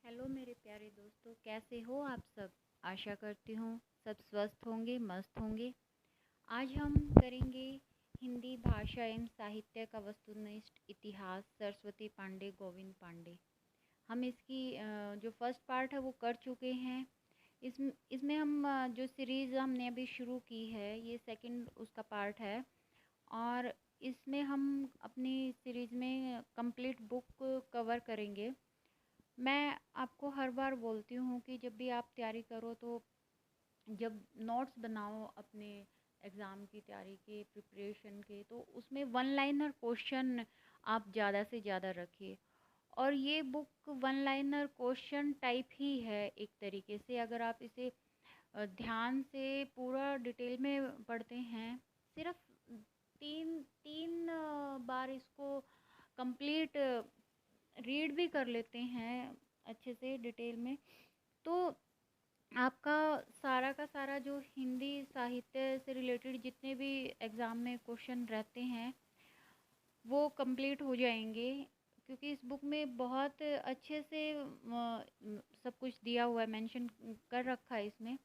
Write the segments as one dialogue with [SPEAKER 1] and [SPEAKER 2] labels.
[SPEAKER 1] Hello मेरे प्यारे दोस्तों, कैसे हो आप सब। आशा करती हूँ सब स्वस्थ होंगे, मस्त होंगे। आज हम करेंगे हिंदी भाषा एवं साहित्य का वस्तुनिष्ठ इतिहास, सरस्वती पांडे, गोविंद पांडे। हम इसकी जो फर्स्ट पार्ट है वो कर चुके हैं। इसमें हम जो सीरीज़ हमने अभी शुरू की है, ये सेकंड उसका पार्ट है। और इसमें हम अपनी सीरीज़ में कंप्लीट बुक कवर करेंगे। मैं आपको हर बार बोलती हूँ कि जब भी आप तैयारी करो तो जब नोट्स बनाओ अपने एग्ज़ाम की तैयारी के, प्रिपरेशन के, तो उसमें वन लाइनर क्वेश्चन आप ज़्यादा से ज़्यादा रखिए। और ये book one liner question type ही है एक तरीके से। अगर आप इसे ध्यान से पूरा डिटेल में पढ़ते हैं, सिर्फ तीन तीन बार इसको कंप्लीट रीड भी कर लेते हैं अच्छे से डिटेल में, तो आपका सारा का सारा जो हिंदी साहित्य से रिलेटेड जितने भी एग्ज़ाम में क्वेश्चन रहते हैं वो कंप्लीट हो जाएंगे। क्योंकि इस बुक में बहुत अच्छे से सब कुछ दिया हुआ है, मेंशन कर रखा है इसमें।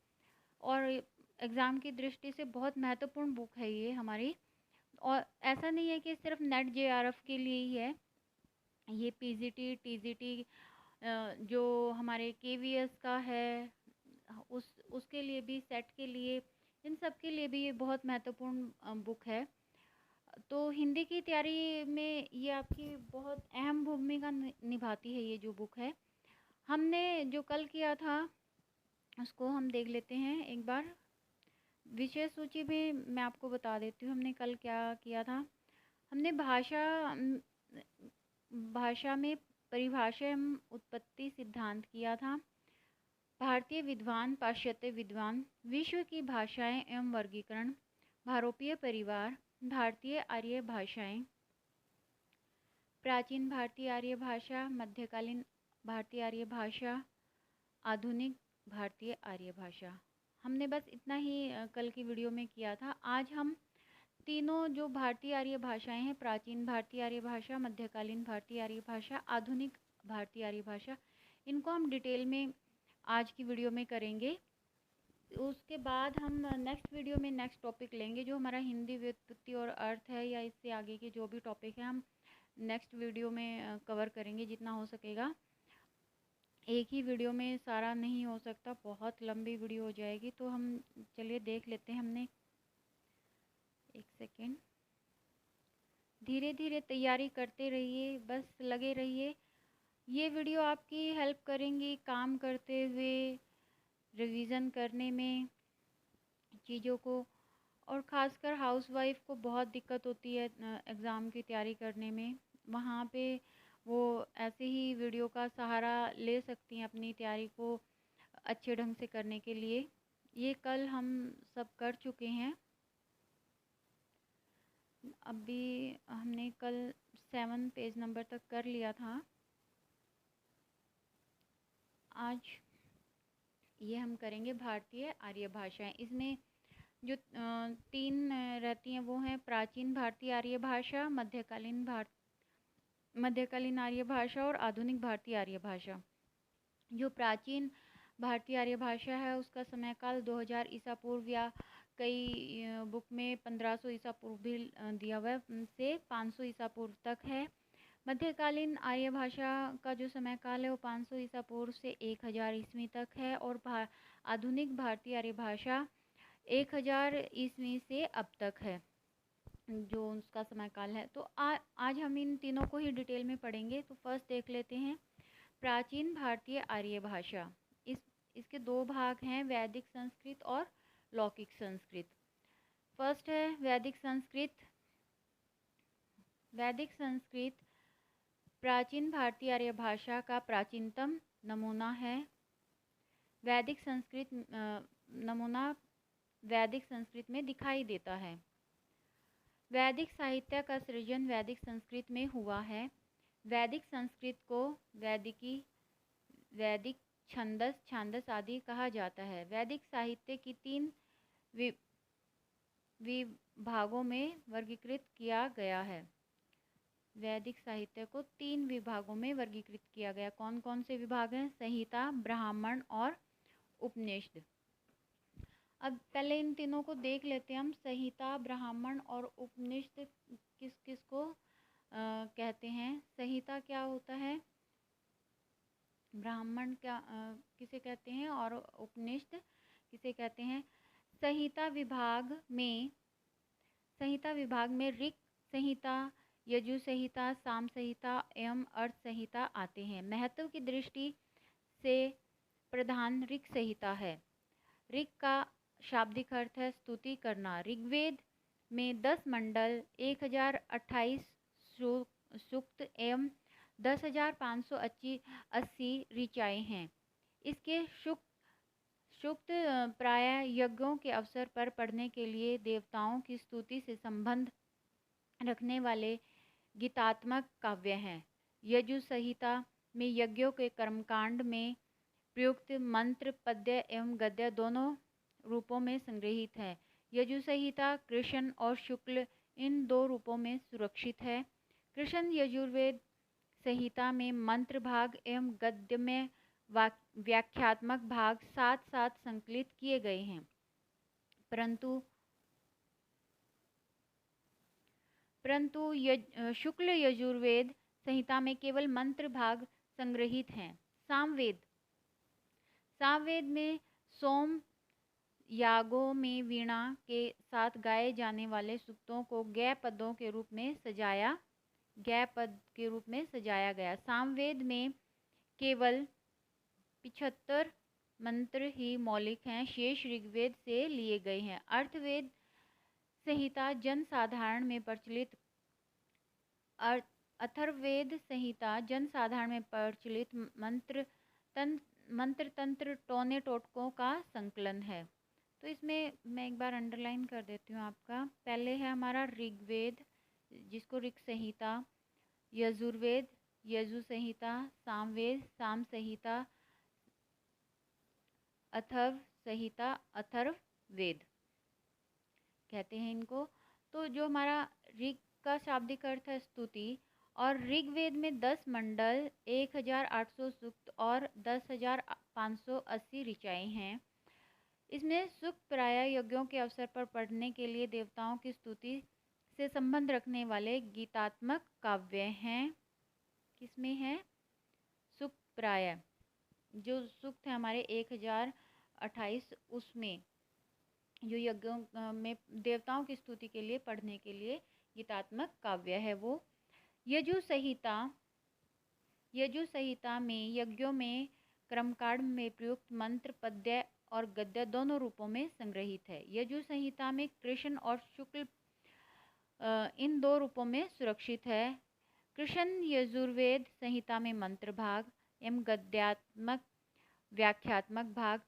[SPEAKER 1] और एग्ज़ाम की दृष्टि से बहुत महत्वपूर्ण बुक है ये हमारी। और ऐसा नहीं है कि सिर्फ नेट जेआरएफ के लिए ही है, ये पीजीटी टीजीटी जो हमारे केवीएस का है, उसके लिए भी, सेट के लिए, इन सब के लिए भी ये बहुत महत्वपूर्ण बुक है। तो हिंदी की तैयारी में ये आपकी बहुत अहम भूमिका निभाती है ये जो बुक है। हमने जो कल किया था उसको हम देख लेते हैं एक बार। विषय सूची में मैं आपको बता देती हूँ हमने कल क्या किया था। हमने भाषा में परिभाषा एवं उत्पत्ति सिद्धांत किया था। भारतीय विद्वान, पाश्चात्य विद्वान, विश्व की भाषाएं एवं वर्गीकरण, भारोपीय परिवार, भारतीय आर्य भाषाएं, प्राचीन भारतीय आर्य भाषा, मध्यकालीन भारतीय आर्य भाषा, आधुनिक भारतीय आर्य भाषा। हमने बस इतना ही कल की वीडियो में किया था। आज हम तीनों जो भारतीय आर्य भाषाएं हैं, प्राचीन भारतीय आर्य भाषा, मध्यकालीन भारतीय आर्य भाषा, आधुनिक भारतीय आर्य भाषा, इनको हम डिटेल में आज की वीडियो में करेंगे। उसके बाद हम नेक्स्ट वीडियो में नेक्स्ट टॉपिक लेंगे जो हमारा हिंदी व्युत्पत्ति और अर्थ है, या इससे आगे के जो भी टॉपिक है हम नेक्स्ट वीडियो में कवर करेंगे जितना हो सकेगा। एक ही वीडियो में सारा नहीं हो सकता, बहुत लंबी वीडियो हो जाएगी। तो हम चलिए देख लेते हैं। हमने एक सेकेंड, धीरे धीरे तैयारी करते रहिए, बस लगे रहिए। ये वीडियो आपकी हेल्प करेंगी काम करते हुए, रिवीजन करने में चीज़ों को। और ख़ासकर हाउसवाइफ को बहुत दिक्कत होती है एग्ज़ाम की तैयारी करने में। वहाँ पे वो ऐसे ही वीडियो का सहारा ले सकती हैं अपनी तैयारी को अच्छे ढंग से करने के लिए। ये कल हम सब कर चुके हैं। अभी हमने कल 7 पेज नंबर तक कर लिया था। आज ये हम करेंगे भारतीय आर्य भाषाएं। इसमें जो तीन रहती हैं वो हैं प्राचीन भारतीय आर्य भाषा, मध्यकालीन आर्य भाषा और आधुनिक भारतीय आर्य भाषा। जो प्राचीन भारतीय आर्य भाषा है उसका समय काल 2000 ईसा पूर्व, या कई बुक में 1500 ईसा पूर्व भी दिया हुआ है, से 500 ईसा पूर्व तक है। मध्यकालीन आर्य भाषा का जो समय काल है वो 500 ईसा पूर्व से 1000 ईस्वी तक है। और आधुनिक भारतीय आर्य भाषा 1000 ईस्वी से अब तक है जो उसका समय काल है। तो आज हम इन तीनों को ही डिटेल में पढ़ेंगे। तो फर्स्ट देख लेते हैं प्राचीन भारतीय आर्य भाषा। इसके दो भाग हैं, वैदिक संस्कृत और लौकिक संस्कृत। फर्स्ट है वैदिक संस्कृत। वैदिक संस्कृत प्राचीन भारतीय आर्य भाषा का प्राचीनतम नमूना है। वैदिक संस्कृत नमूना वैदिक संस्कृत में दिखाई देता है। वैदिक साहित्य का सृजन वैदिक संस्कृत में हुआ है। वैदिक संस्कृत को वैदिक छंदस आदि कहा जाता है। वैदिक साहित्य की 3 विभागों में वर्गीकृत किया गया है। वैदिक साहित्य को 3 विभागों में वर्गीकृत किया गया। कौन कौन से विभाग हैं? संहिता, ब्राह्मण और उपनिषद। अब पहले इन तीनों को देख लेते हैं हम। संहिता, ब्राह्मण और उपनिषद किस किस को कहते हैं? संहिता क्या होता है, ब्राह्मण क्या किसे कहते हैं और उपनिषद किसे कहते हैं? संहिता विभाग में ऋक् संहिता, यजु संहिता, साम संहिता एवं अर्थ संहिता आते हैं। महत्व की दृष्टि से प्रधान ऋक् संहिता है। ऋक् का शाब्दिक अर्थ है स्तुति करना। ऋग्वेद में 10 मंडल, 1028 सूक्त एवं 10,580 ऋचाएँ हैं। इसके सूक्त प्रायः यज्ञों के अवसर पर पढ़ने के लिए देवताओं की स्तुति से संबंध रखने वाले गीतात्मक काव्य हैं। यजु संहिता में यज्ञों के कर्मकांड में प्रयुक्त मंत्र पद्य एवं गद्य दोनों रूपों में संग्रहित है। यजु संहिता कृष्ण और शुक्ल इन 2 रूपों में सुरक्षित है। कृष्ण यजुर्वेद संहिता में मंत्र भाग एवं गद्य में व्याख्यात्मक भाग साथ साथ संकलित किए गए हैं, परंतु शुक्ल यजुर्वेद संहिता में केवल मंत्र भाग संग्रहित हैं। सामवेद में सोम यागों में वीणा के साथ गाए जाने वाले सूक्तों को गै पदों के रूप में सजाया गया। सामवेद में केवल 75 मंत्र ही मौलिक हैं, शेष ऋग्वेद से लिए गए हैं। अथर्ववेद संहिता जनसाधारण में प्रचलित मंत्र तंत्र टोने टोटकों का संकलन है। तो इसमें मैं एक बार अंडरलाइन कर देती हूँ आपका। पहले है हमारा ऋग्वेद जिसको ऋक् संहिता, यजुर्वेद यजु संहिता, सामवेद साम संहिता, अथर्व संहिता अथर्ववेद कहते हैं इनको। तो जो हमारा ऋग का शाब्दिक अर्थ है स्तुति, और ऋग्वेद में 10 मंडल, 1800 सूक्त और 10,580 ऋचाएँ हैं। इसमें सूक्त प्रायः यज्ञों के अवसर पर पढ़ने के लिए देवताओं की स्तुति से संबंध रखने वाले गीतात्मक काव्य हैं। किसमें है? सूक्त प्रायः जो सूक्त है हमारे 1028, उसमें जो यज्ञों में देवताओं की स्तुति के लिए पढ़ने के लिए गीतात्मक काव्य है वो। यजु संहिता में यज्ञों में कर्मकांड में प्रयुक्त मंत्र पद्य और गद्य दोनों रूपों में संग्रहित है। यजु संहिता में कृष्ण और शुक्ल इन 2 रूपों में सुरक्षित है। कृष्ण यजुर्वेद संहिता में मंत्र भाग एवं गद्यात्मक व्याख्यात्मक भाग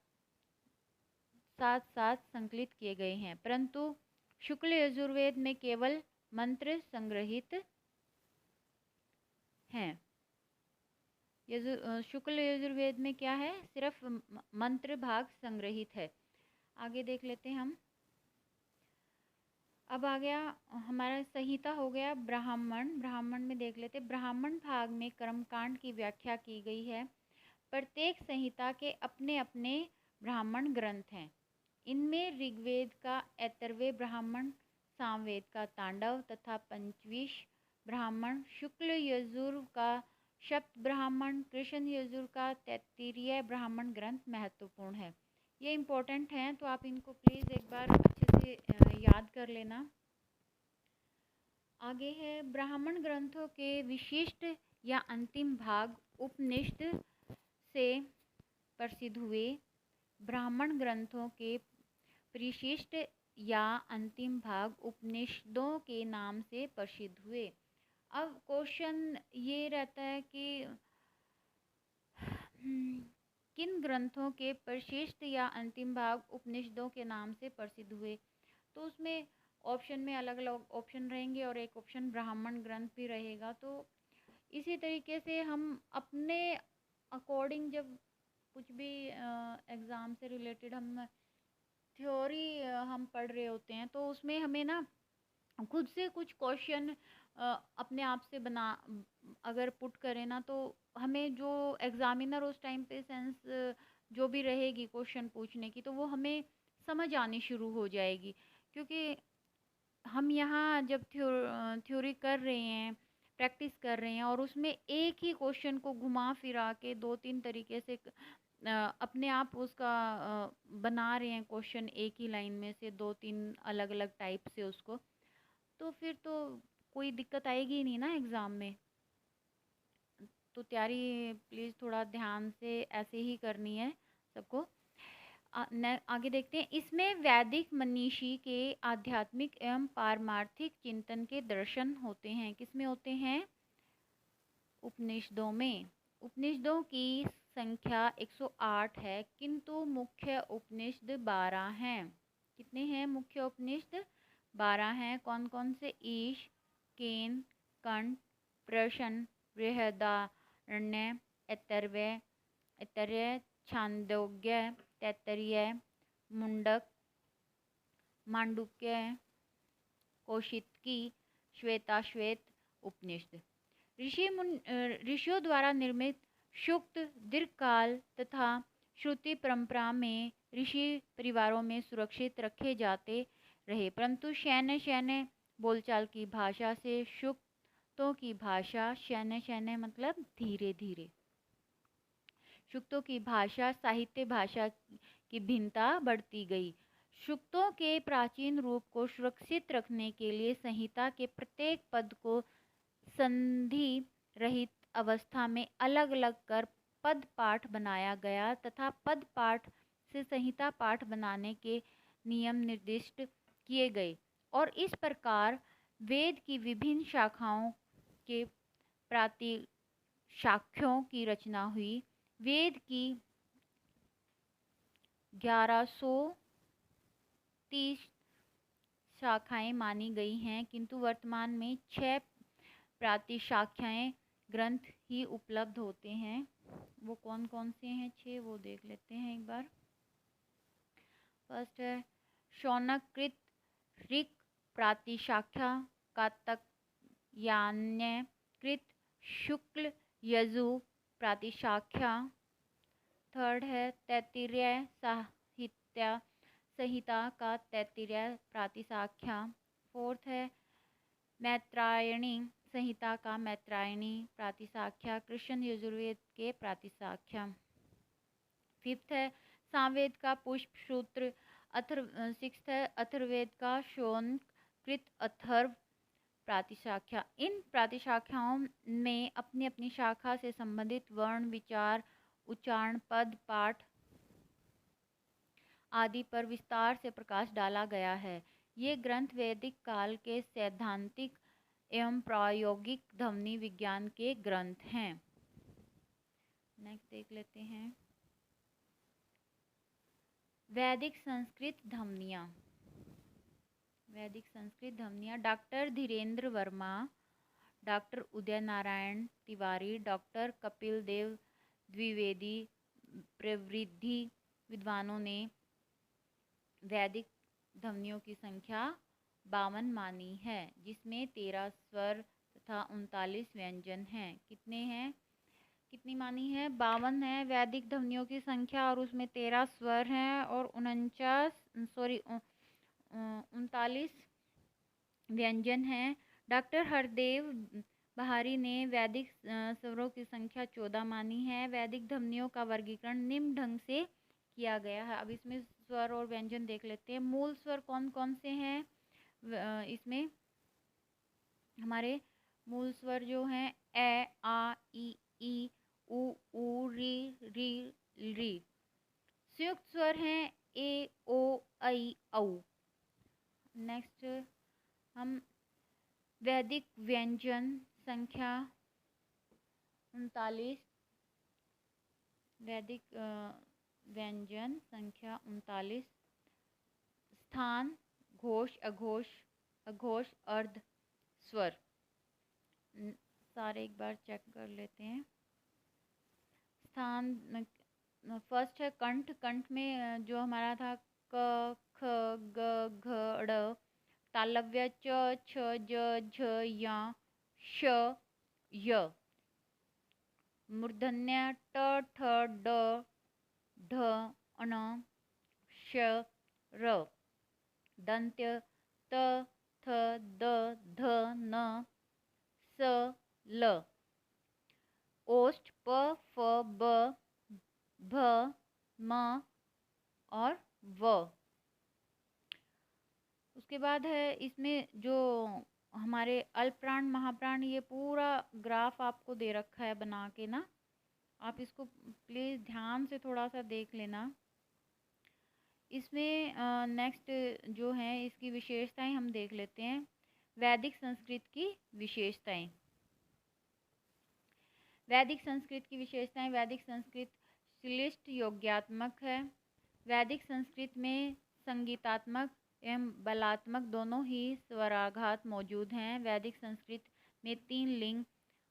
[SPEAKER 1] साथ साथ संकलित किए गए हैं, परंतु शुक्ल यजुर्वेद में केवल मंत्र संग्रहित हैं। शुक्ल यजुर्वेद में क्या है? सिर्फ मंत्र भाग संग्रहित है। आगे देख लेते हैं हम। अब आ गया हमारा संहिता, हो गया ब्राह्मण में देख लेते। ब्राह्मण भाग में कर्मकांड की व्याख्या की गई है। प्रत्येक संहिता के अपने अपने ब्राह्मण ग्रंथ हैं। इनमें ऋग्वेद का ऐतरेय ब्राह्मण, सामवेद का तांडव तथा पंचविंश ब्राह्मण, शुक्ल यजुर का सप्त ब्राह्मण, कृष्ण यजुर का तैत्तिरीय ब्राह्मण ग्रंथ महत्वपूर्ण है। ये इम्पोर्टेंट हैं, तो आप इनको प्लीज़ एक बार अच्छे से याद कर लेना। आगे है ब्राह्मण ग्रंथों के विशिष्ट या अंतिम भाग उपनिषद से प्रसिद्ध हुए। ब्राह्मण ग्रंथों के परिशिष्ट या अंतिम भाग उपनिषदों के नाम से प्रसिद्ध हुए। अब क्वेश्चन ये रहता है कि किन ग्रंथों के परिशिष्ट या अंतिम भाग उपनिषदों के नाम से प्रसिद्ध हुए? तो उसमें ऑप्शन में अलग अलग ऑप्शन रहेंगे और एक ऑप्शन ब्राह्मण ग्रंथ भी रहेगा। तो इसी तरीके से हम अपने अकॉर्डिंग जब कुछ भी एग्ज़ाम से रिलेटेड हम थ्योरी हम पढ़ रहे होते हैं, तो उसमें हमें ना खुद से कुछ क्वेश्चन अपने आप से बना अगर पुट करें ना, तो हमें जो एग्ज़ामिनर उस टाइम पे सेंस जो भी रहेगी क्वेश्चन पूछने की, तो वो हमें समझ आनी शुरू हो जाएगी। क्योंकि हम यहाँ जब थ्योरी कर रहे हैं, प्रैक्टिस कर रहे हैं, और उसमें एक ही क्वेश्चन को घुमा फिरा के दो तीन तरीके से अपने आप उसका बना रहे हैं क्वेश्चन, एक ही लाइन में से दो तीन अलग अलग टाइप से उसको, तो फिर तो कोई दिक्कत आएगी ही नहीं ना एग्ज़ाम में। तो तैयारी प्लीज़ थोड़ा ध्यान से ऐसे ही करनी है सबको। आगे देखते हैं। इसमें वैदिक मनीषी के आध्यात्मिक एवं पारमार्थिक चिंतन के दर्शन होते हैं। किसमें होते हैं? उपनिषदों में। उपनिषदों की संख्या 108 है, किंतु मुख्य उपनिषद 12 हैं। कितने हैं मुख्य उपनिषद? 12 हैं। कौन कौन से? ईश, केन, कंठ, प्रश्न, बृहदारण्य, ऐतरेय, छांदोग्य, तैत्तरीय, मुंडक, मांडुक्य, कौशितकी, श्वेताश्वेत उपनिषद। ऋषियों द्वारा निर्मित सूक्त दीर्घकाल तथा श्रुति परंपरा में ऋषि परिवारों में सुरक्षित रखे जाते रहे, परंतु शैन्य बोलचाल की भाषा से सूक्तों की भाषा, शैन्य मतलब धीरे धीरे, सूक्तों की भाषा, साहित्य भाषा की भिन्नता बढ़ती गई। सूक्तों के प्राचीन रूप को सुरक्षित रखने के लिए संहिता के प्रत्येक पद को संधि रहित अवस्था में अलग अलग कर पद पाठ बनाया गया तथा पद पाठ से संहिता पाठ बनाने के नियम निर्दिष्ट किए गए, और इस प्रकार वेद की विभिन्न शाखाओं के प्रातिशाख्यों की रचना हुई। वेद की 1130 शाखाएं मानी गई हैं, किंतु वर्तमान में 6 प्रातिशाख्याएं ग्रंथ ही उपलब्ध होते हैं। वो कौन कौन से हैं? 6, वो देख लेते हैं एक बार। फर्स्ट है शौनक कृत ऋक प्रातिशाख्या, कात्यायन कृत शुक्ल यजु प्रातिशाख्या। थर्ड है तैत्तिरीय साहित्य संहिता का तैत्तिरीय प्रातिशाख्या। फोर्थ है मैत्रायणी संहिता का मैत्रायणी प्रातिशाख्या, कृष्ण यजुर्वेद के प्रातिशाख्या। फिफ्थ है सामवेद का पुष्प सूत्र। सिक्स्थ है अथर्ववेद का शौनक कृत अथर्व प्रातिशाख्या। इन प्रातिशाख्याओं में अपनी अपनी शाखा से संबंधित वर्ण, विचार, उच्चारण, पद पाठ आदि पर विस्तार से प्रकाश डाला गया है। ये ग्रंथ वैदिक काल के सैद्धांतिक एवं प्रायोगिक ध्वनि विज्ञान के ग्रंथ हैं। नेक्स्ट देख लेते हैं वैदिक संस्कृत ध्वनियाँ। वैदिक संस्कृत ध्वनियाँ doctor Dhirendra Verma, doctor Uday Narayan Tiwari, doctor Kapil Dev Dwivedi प्रवृत्ति विद्वानों ने वैदिक ध्वनियों की संख्या 52 मानी है, जिसमें 13 स्वर तथा 39 व्यंजन हैं। कितने हैं? कितनी मानी है? 52 है वैदिक ध्वनियों की संख्या, और उसमें 13 स्वर हैं और 39 व्यंजन हैं। डॉक्टर हरदेव बहारी ने वैदिक स्वरों की संख्या 14 मानी है। वैदिक ध्वनियों का वर्गीकरण निम्न ढंग से किया गया है। अब इसमें स्वर और व्यंजन देख लेते हैं। मूल स्वर कौन कौन से हैं? इसमें हमारे मूल स्वर जो हैं ए, आ, ई, उ, री, री। संयुक्त स्वर हैं ए, ओ, ऐ, औ। नेक्स्ट हम वैदिक व्यंजन संख्या 39, वैदिक व्यंजन संख्या 39। स्थान, घोष, अघोष, अघोष, अर्ध स्वर। सारे एक बार चेक कर लेते हैं। स्थान फर्स्ट है कंठ। कंठ में जो हमारा था क, ख, ग, घ, ड़। तालव्य च, छ, ज, झ, या, श य, मूर्धन्य ट ठ ड ढ अण श र, दंत्य त थ द ध न स ल, ओष्ठ प फ ब भ म और व। उसके बाद है इसमें जो हमारे अल्पप्राण महाप्राण, ये पूरा ग्राफ आपको दे रखा है बना के ना, आप इसको प्लीज़ ध्यान से थोड़ा सा देख लेना। इसमें नेक्स्ट जो है इसकी विशेषताएं हम देख लेते हैं। वैदिक संस्कृत की विशेषताएं। वैदिक संस्कृत की विशेषताएं। वैदिक संस्कृत श्लिष्ट योग्यात्मक है। वैदिक संस्कृत में संगीतात्मक एवं बलात्मक दोनों ही स्वराघात मौजूद हैं। वैदिक संस्कृत में 3 लिंग,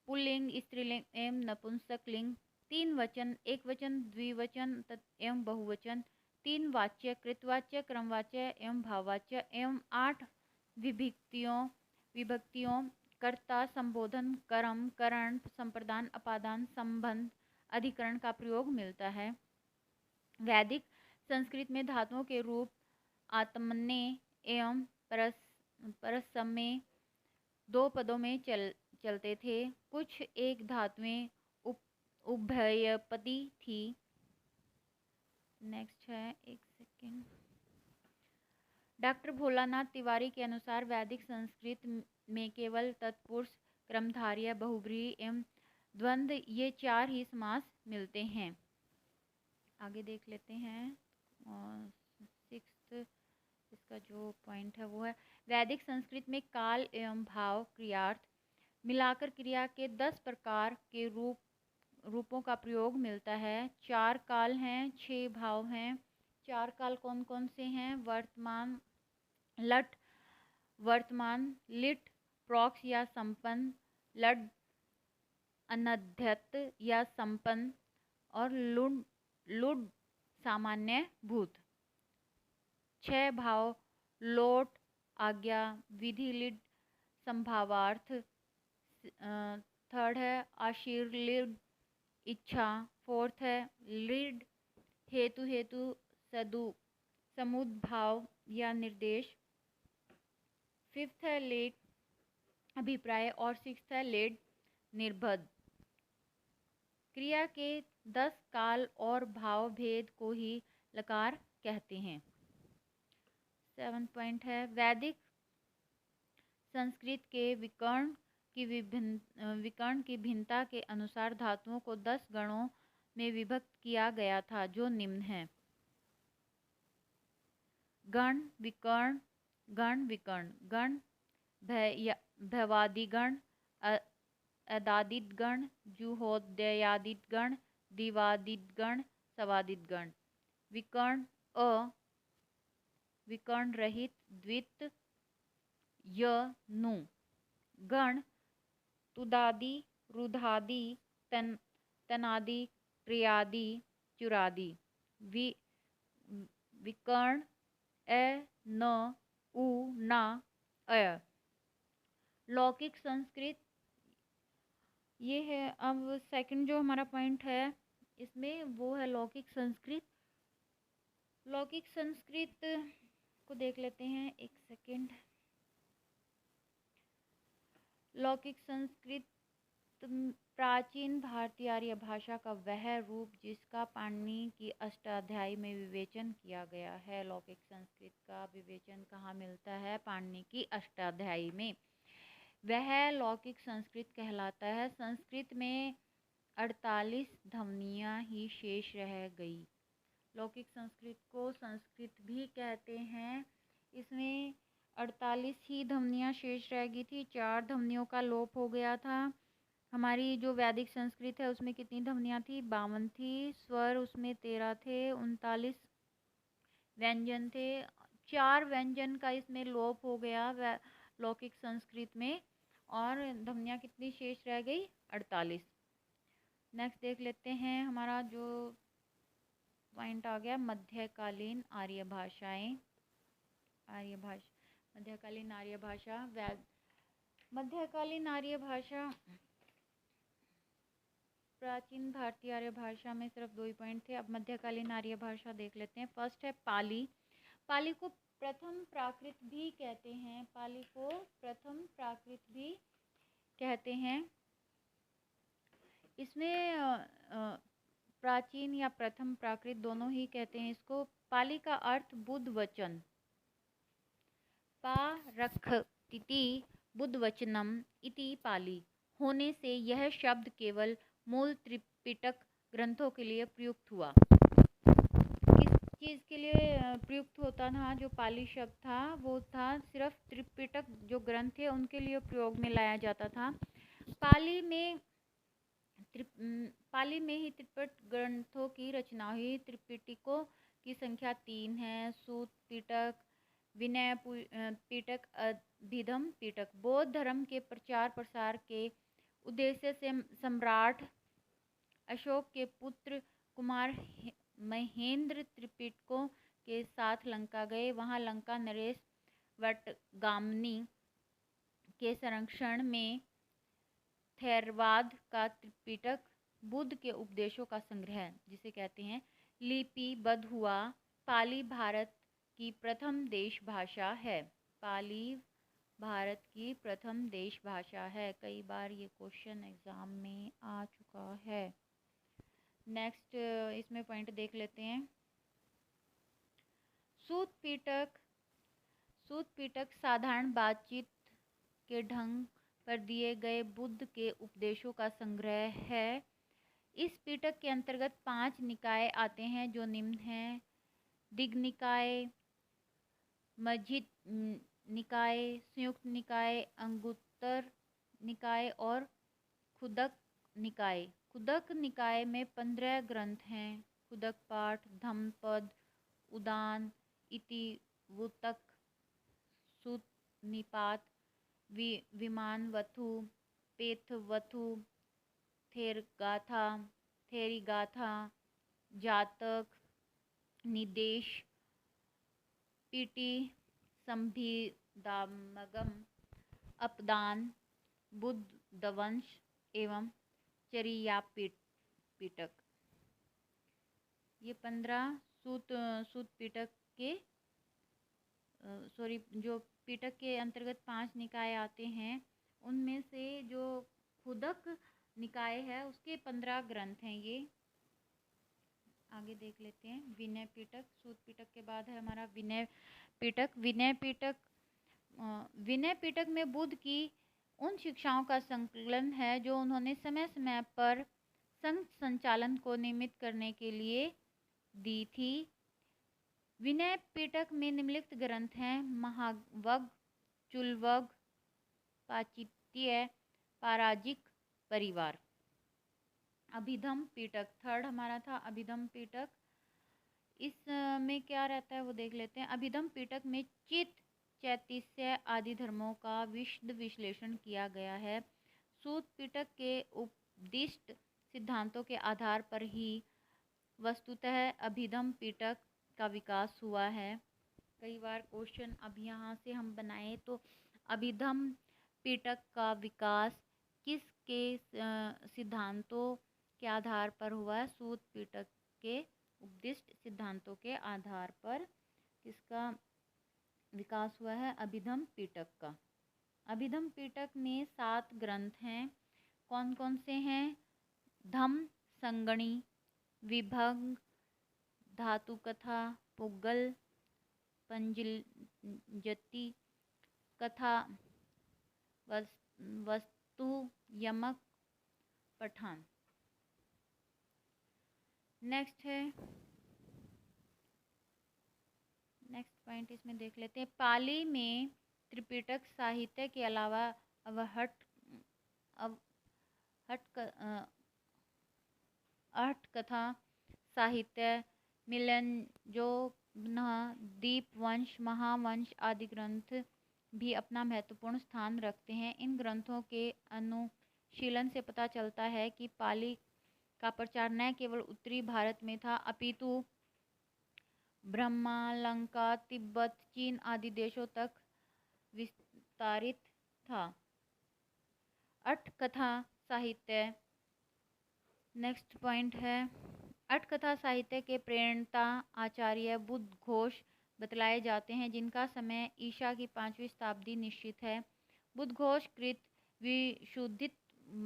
[SPEAKER 1] पुल्लिंग, स्त्रीलिंग एवं नपुंसक लिंग, 3 वचन, एक वचन, द्विवचन एवं बहुवचन, 3 वाच्य, कृतवाच्य, क्रमवाच्य एवं भाववाच्य एवं 8 विभक्तियों कर्ता, संबोधन, कर्म, करण, संप्रदान, अपादान, संबंध, अधिकरण का प्रयोग मिलता है। वैदिक संस्कृत में धातुओं के रूप आत्मने एवं परसमे 2 पदों में चलते थे। कुछ एक धातुएं उभयपदी थी। नेक्स्ट है, एक सेकेंड। डॉक्टर भोलानाथ तिवारी के अनुसार वैदिक संस्कृत में केवल तत्पुरुष, क्रमधारय, बहुब्रीहि एवं द्वंद्व, ये 4 ही समास मिलते हैं। आगे देख लेते हैं। और 6th इसका जो पॉइंट है वो है वैदिक संस्कृत में काल एवं भाव क्रियार्थ मिलाकर क्रिया के 10 प्रकार के रूपों का प्रयोग मिलता है। 4 काल हैं, 6 भाव हैं। 4 काल कौन कौन से हैं? वर्तमान, लट, वर्तमान, लिट, प्रोक्स या संपन्न, लड, अनध्यत या संपन्न, और लुड सामान्य भूत। 6 भाव लोट, आज्ञा, विधि, लिड, संभावार्थ। 3rd है आशीर्लिड, इच्छा। 4th है लिड, हेतु, समुद्भाव या निर्देश। 5th है लेट, अभिप्राय। और 6th है लेड, निर्बंध। क्रिया के 10 काल और भाव भेद को ही लकार कहते हैं। 7th पॉइंट है वैदिक संस्कृत के विकर्ण की भिन्नता के अनुसार धातुओं को 10 गणों में विभक्त किया गया था, जो निम्न हैं। गण, विकर्ण, गण, विकर्ण। गण भवादि गण, अदादित गण, जुहोदयादित गण, दिवादित गण, सवादित गण। विकर्ण विकर्ण रहित, द्वित, य, नु। गण तुदादि, रुधादि, तनादि, प्रियादि, चुरादि। विकर्ण ए, न, उ, ना, अय। लौकिक संस्कृत, ये है। अब सेकंड जो हमारा पॉइंट है इसमें वो है लौकिक संस्कृत। लौकिक संस्कृत को देख लेते हैं, एक सेकंड। लौकिक संस्कृत प्राचीन भारतीय आर्य भाषा का वह रूप जिसका पाणिनि की अष्टाध्यायी में विवेचन किया गया है। लौकिक संस्कृत का विवेचन कहाँ मिलता है? पाणिनि की अष्टाध्यायी में। वह लौकिक संस्कृत कहलाता है। संस्कृत में 48 ध्वनियाँ ही शेष रह गई। लौकिक संस्कृत को संस्कृत भी कहते हैं। इसमें 48 ही ध्वनियाँ शेष रह गई थी। 4 ध्वनियों का लोप हो गया था। हमारी जो वैदिक संस्कृत है उसमें कितनी ध्वनियाँ थी? 52 थी। स्वर उसमें 13 थे। 39 व्यंजन थे। 4 व्यंजन का इसमें लोप हो गया लौकिक संस्कृत में, और ध्वनियाँ कितनी शेष रह गई? 48। नेक्स्ट देख लेते हैं। हमारा जो पॉइंट आ गया मध्यकालीन आर्य भाषाएं। मध्यकालीन आर्य भाषा। मध्यकालीन आर्य भाषा, प्राचीन भारतीय आर्य भाषा में सिर्फ 2 ही पॉइंट थे। अब मध्यकालीन आर्य भाषा देख लेते हैं। फर्स्ट है पाली। पाली को प्रथम प्राकृत भी कहते हैं। पाली को प्रथम प्राकृत भी कहते हैं। इसमें प्राचीन या प्रथम प्राकृत दोनों ही कहते हैं इसको। पाली का अर्थ बुद्ध वचन, पारखतिति बुद्ध वचनम इति पाली होने से यह शब्द केवल मूल त्रिपिटक ग्रंथों के लिए प्रयुक्त हुआ। किस चीज़ के लिए प्रयुक्त होता था? जो पाली शब्द था वो था सिर्फ त्रिपिटक जो ग्रंथ थे उनके लिए प्रयोग में लाया जाता था। पाली में ही त्रिपिटक ग्रंथों की रचना हुई। त्रिपिटकों की संख्या 3 है। सूत पिटक, विनय पिटक, अभिधम पिटक। बौद्ध धर्म के प्रचार प्रसार के उद्देश्य से सम्राट अशोक के पुत्र कुमार महेंद्र त्रिपिटकों के साथ लंका गए। वहां लंका नरेश वटगामनी के संरक्षण में थेरवाद का त्रिपिटक बुद्ध के उपदेशों का संग्रह जिसे कहते हैं लिपिबद्ध हुआ। पाली भारत की प्रथम देश भाषा है। पाली भारत की प्रथम देश भाषा है। कई बार ये क्वेश्चन एग्जाम में आ चुका है। नेक्स्ट इसमें पॉइंट देख लेते हैं। सूत पिटक साधारण बातचीत के ढंग पर दिए गए बुद्ध के उपदेशों का संग्रह है। इस पिटक के अंतर्गत 5 निकाय आते हैं जो निम्न हैं: दिग् निकाय, मज्झिम निकाय, संयुक्त निकाय, अंगुत्तर निकाय और खुदक निकाय। खुदक निकाय में 15 ग्रंथ हैं। खुदक पाठ, धम्मपद, उदान, इतिवृत्तक, सूत निपात, विमानवथु, पेथवथु, थेरीगाथा, जातक, निदेश, पीटी, संभिदामगम, अपदान, बुद्धवंश एवं चरियापिटक। ये 15 सूत पिटक के जो पिटक के अंतर्गत 5 निकाय आते हैं उनमें से जो खुदक निकाय है उसके 15 ग्रंथ हैं। ये आगे देख लेते हैं। विनय पिटक, सूत पिटक के बाद है हमारा विनय पिटक। विनय पिटक में बुद्ध की उन शिक्षाओं का संकलन है जो उन्होंने समय समय पर संघ संचालन को नियमित करने के लिए दी थी। विनय पिटक में निम्नलिखित ग्रंथ हैं: महावग, चुल्वग, पाचित्य, पाराजिक परिवार। अभिधम पिटक थर्ड हमारा था। अभिधम पिटक इसमें क्या रहता है वो देख लेते हैं। अभिधम पिटक में चित्त, चैतिस्य आदि धर्मों का विशद विश्लेषण किया गया है। सूत पिटक के उपदिष्ट सिद्धांतों के आधार पर ही वस्तुतः अभिधम पिटक का विकास हुआ है। कई बार क्वेश्चन अब यहाँ से हम बनाए तो अभिधम पिटक का विकास किसके सिद्धांतों के आधार पर हुआ है? सूत पिटक के उपदिष्ट सिद्धांतों के आधार पर किसका विकास हुआ है? अभिधम पिटक का। अभिधम पिटक में 7 ग्रंथ हैं। कौन कौन से हैं? धम्म संगणी, विभंग, धातु कथा, पुग्गल, पंजलति कथा, वस्तु, यमक, पठान। नेक्स्ट पॉइंट इसमें देख लेते हैं। पाली में त्रिपिटक साहित्य के अलावा अष्ट कथा साहित्य, मिलनजो, दीपवंश, महावंश आदि ग्रंथ भी अपना महत्वपूर्ण स्थान रखते हैं। इन ग्रंथों के अनुशीलन से पता चलता है कि पाली का प्रचार न केवल उत्तरी भारत में था अपितु ब्रह्मा, लंका, तिब्बत, चीन आदि देशों तक विस्तारित था। अट्ठकथा साहित्य। नेक्स्ट पॉइंट है, अट्ठकथा साहित्य के प्रणेता आचार्य बुद्ध घोष बतलाए जाते हैं, जिनका समय ईसा की 5वीं शताब्दी निश्चित है। बुद्ध घोष कृत विशुद्धित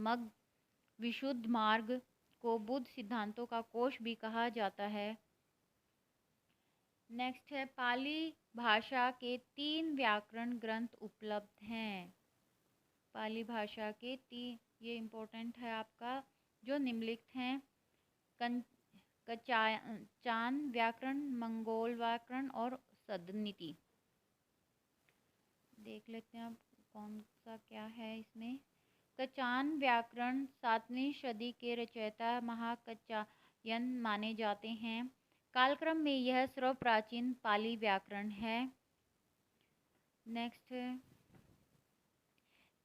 [SPEAKER 1] मग विशुद्ध मार्ग को बुद्ध सिद्धांतों का कोश भी कहा जाता है। नेक्स्ट है, पाली भाषा के 3 व्याकरण ग्रंथ उपलब्ध हैं। पाली भाषा के 3, ये इम्पोर्टेंट है आपका, जो निम्नलिखित हैं: कचान व्याकरण, मंगोल व्याकरण और सदनीति। देख लेते हैं अब कौन सा क्या है इसमें। कचान व्याकरण 7वीं सदी के रचयिता महाकचायन माने जाते हैं। कालक्रम में यह सर्वप्राचीन पाली व्याकरण है। नेक्स्ट है,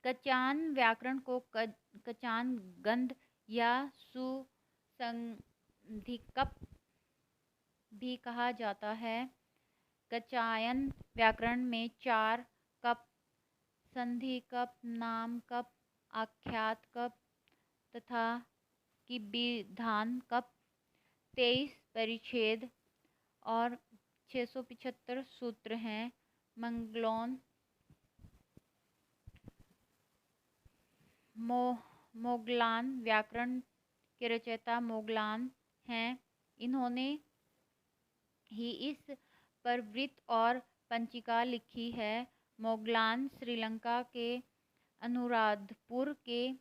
[SPEAKER 1] कचान व्याकरण को कचान गंध या सुसंधिकप भी कहा जाता है। कचायन व्याकरण में 4 कप, संधि कप, नाम कप, आख्यात कप तथा किबिधान कप, 23 परिच्छेद और 675 सूत्र हैं। मोगलान व्याकरण के रचयिता मोगलान हैं। इन्होंने ही इस पर वृत्त और पंचिका लिखी है। मोगलान श्रीलंका के अनुराधपुर के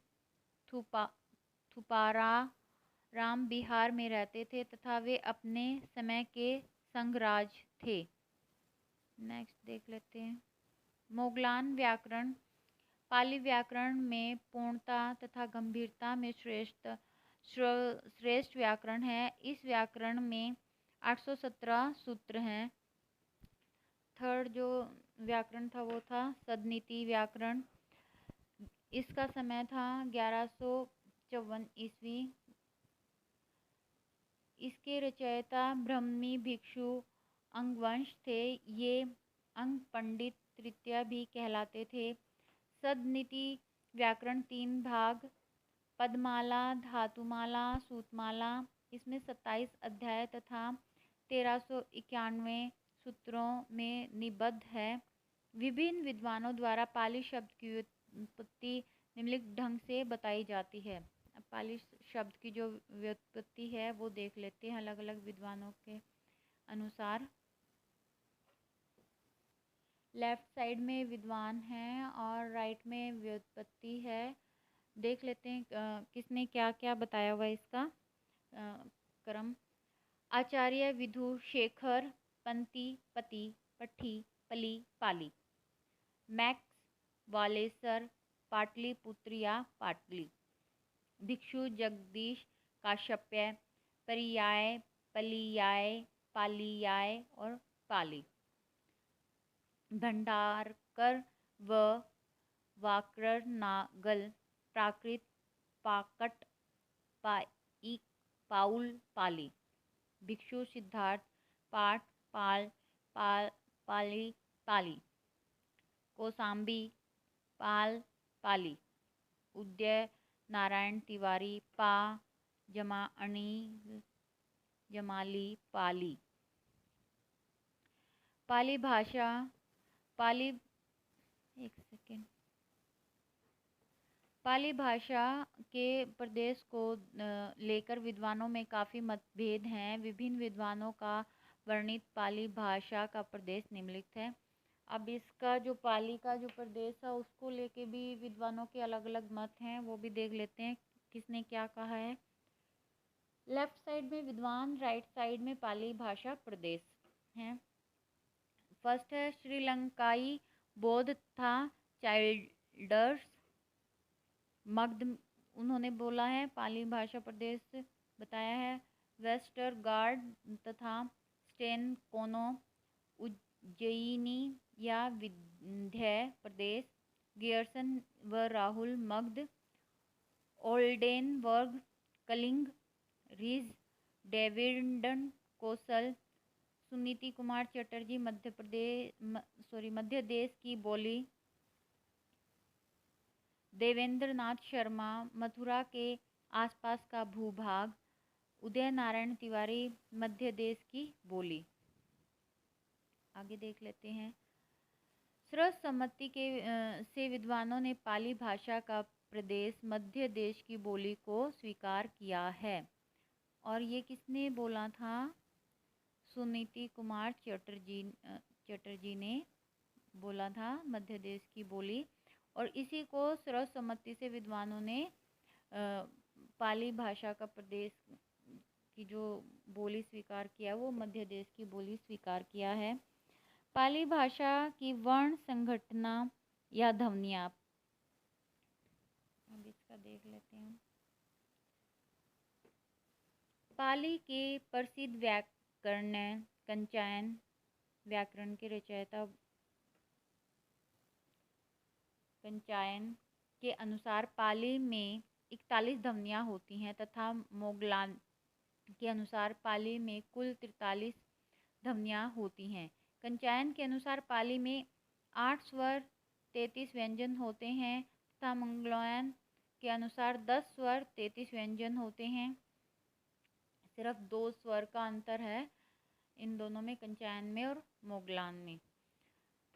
[SPEAKER 1] थुपाराम बिहार में रहते थे तथा वे अपने समय के संघराज थे। नेक्स्ट देख लेते हैं, मोगलान व्याकरण पाली व्याकरण में पूर्णता तथा गंभीरता में श्रेष्ठ व्याकरण है। इस व्याकरण में 817 सूत्र हैं। थर्ड जो व्याकरण था वो था सदनीति व्याकरण। इसका समय था 1154 ईस्वी। इसके रचयिता ब्रह्मी भिक्षु अंगवंश थे। ये अंग पंडित तृतीय भी कहलाते थे। सदनीति व्याकरण 3 भाग, पदमाला, धातुमाला, सूतमाला। इसमें 27 अध्याय तथा 1391 सूत्रों में निबद्ध है। विभिन्न विद्वानों द्वारा पाली शब्द की व्युत्पत्ति निम्नलिखित ढंग से बताई जाती है। अब पाली शब्द की जो व्युत्पत्ति है वो देख लेते हैं अलग अलग विद्वानों के अनुसार। लेफ्ट साइड में विद्वान हैं और राइट में व्युत्पत्ति है। देख लेते हैं किसने क्या क्या बताया हुआ है इसका क्रम। आचार्य विधु शेखर पंती पति पट्ठी पली पाली। मैक्स वालेसर पाटलिपुत्र या पाटली। भिक्षु जगदीश काश्यप्य परियाय पलियाय पालियाय और पाली। भंडारकर व वाकर नागल प्राकृत पाकट पाइक पाउल पाली। भिक्षु सिद्धार्थ पाठ पाल पाली पाली। कोसाम्बी पाल पाली। उदय नारायण तिवारी पा जमाअणी जमाली पाली। पाली भाषा पाली पाली भाषा के प्रदेश को लेकर विद्वानों में काफ़ी मतभेद हैं। विभिन्न विद्वानों का वर्णित पाली भाषा का प्रदेश निम्नलिखित है। अब इसका जो पाली का जो प्रदेश है उसको लेके भी विद्वानों के अलग अलग मत हैं, वो भी देख लेते हैं किसने क्या कहा है। लेफ्ट साइड में विद्वान, राइट साइड में पाली भाषा प्रदेश हैं। फर्स्ट है श्रीलंकाई बौद्ध था चाइल्डर्स मगध, उन्होंने बोला है पाली भाषा प्रदेश बताया है। वेस्टर गार्ड तथा स्टेन कोनो उज्जयिनी या विंध्य प्रदेश। गियर्सन व राहुल मगध। ओल्डेनबर्ग कलिंग। रिज डेविडन कौशल। सुनीति कुमार चटर्जी मध्य देश की बोली। देवेंद्र नाथ शर्मा, मथुरा के आसपास का भूभाग, उदय नारायण तिवारी, मध्य देश की बोली। आगे देख लेते हैं। सर्वसम्मति से विद्वानों ने पाली भाषा का प्रदेश मध्य देश की बोली को स्वीकार किया है। और ये किसने बोला था? सुनीति कुमार चटर्जी ने बोला था मध्य देश की बोली। और इसी को सर्वसम्मति से विद्वानों ने पाली भाषा का प्रदेश की जो बोली स्वीकार किया वो मध्य देश की बोली स्वीकार किया है। पाली भाषा की वर्ण संघटना या ध्वनियाँ, अब इसका देख लेते हैं। पाली के प्रसिद्ध व्याकरण कंचायन व्याकरण के रचयिता कंचायन के अनुसार पाली में 41 ध्वनियाँ होती हैं तथा मोगलान के अनुसार पाली में कुल 43 ध्वनियाँ होती हैं। कंचायन के अनुसार पाली में 8 स्वर 33 व्यंजन होते हैं तथा मंगलोयन के अनुसार 10 स्वर 33 व्यंजन होते हैं। सिर्फ 2 स्वर का अंतर है इन दोनों में, कंचायन में और मोगलान में।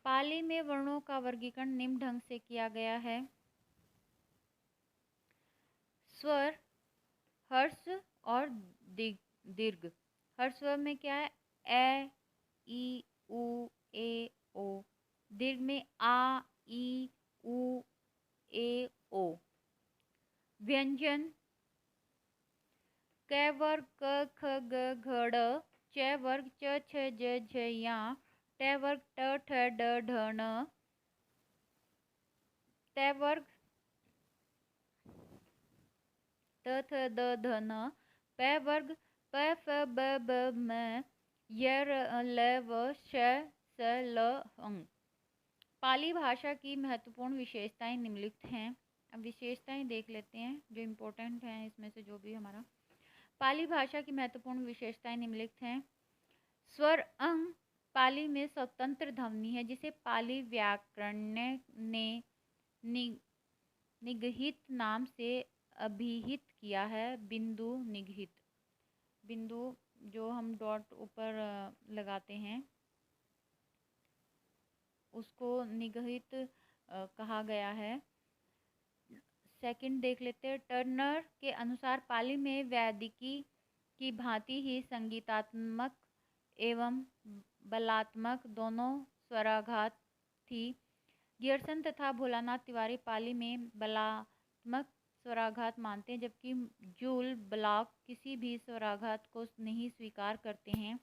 [SPEAKER 1] पाली में वर्णों का वर्गीकरण निम्न ढंग से किया गया है। स्वर, हर्ष और दीर्घ। हर्ष स्वर में क्या है? ए, ई, उ, ए, ओ। दीर्घ में आ, ई, उ, ए, ओ। व्यंजन क वर्ग क, ख, ग, घ, ड़। च वर्ग च, छ, ज, झ, या। ट वर्ग ट, ठ, ड, ढ, ण। त वर्ग त, थ, द, ध, न। प वर्ग प, फ, ब, भ, म। य, र, ल, व, श, स, ल, ङ। पाली भाषा की महत्वपूर्ण विशेषताएं निम्नलिखित हैं। अब विशेषताएं देख लेते हैं जो इम्पोर्टेंट हैं इसमें से, जो भी हमारा पाली भाषा की महत्वपूर्ण विशेषताएं निम्नलिखित हैं। स्वर अंग पाली में स्वतंत्र ध्वनि है जिसे पाली व्याकरण ने निगहित नाम से अभिहित किया है। बिंदु निगहित, बिंदु जो हम डॉट ऊपर लगाते हैं उसको निगहित कहा गया है। सेकंड देख लेते हैं। टर्नर के अनुसार पाली में वैदिकी की भांति ही संगीतात्मक एवं बलात्मक दोनों स्वराघात थी। गियर्सन तथा भोलानाथ तिवारी पाली में बलात्मक स्वराघात मानते हैं जबकि जूल ब्लॉक किसी भी स्वराघात को नहीं स्वीकार करते हैं।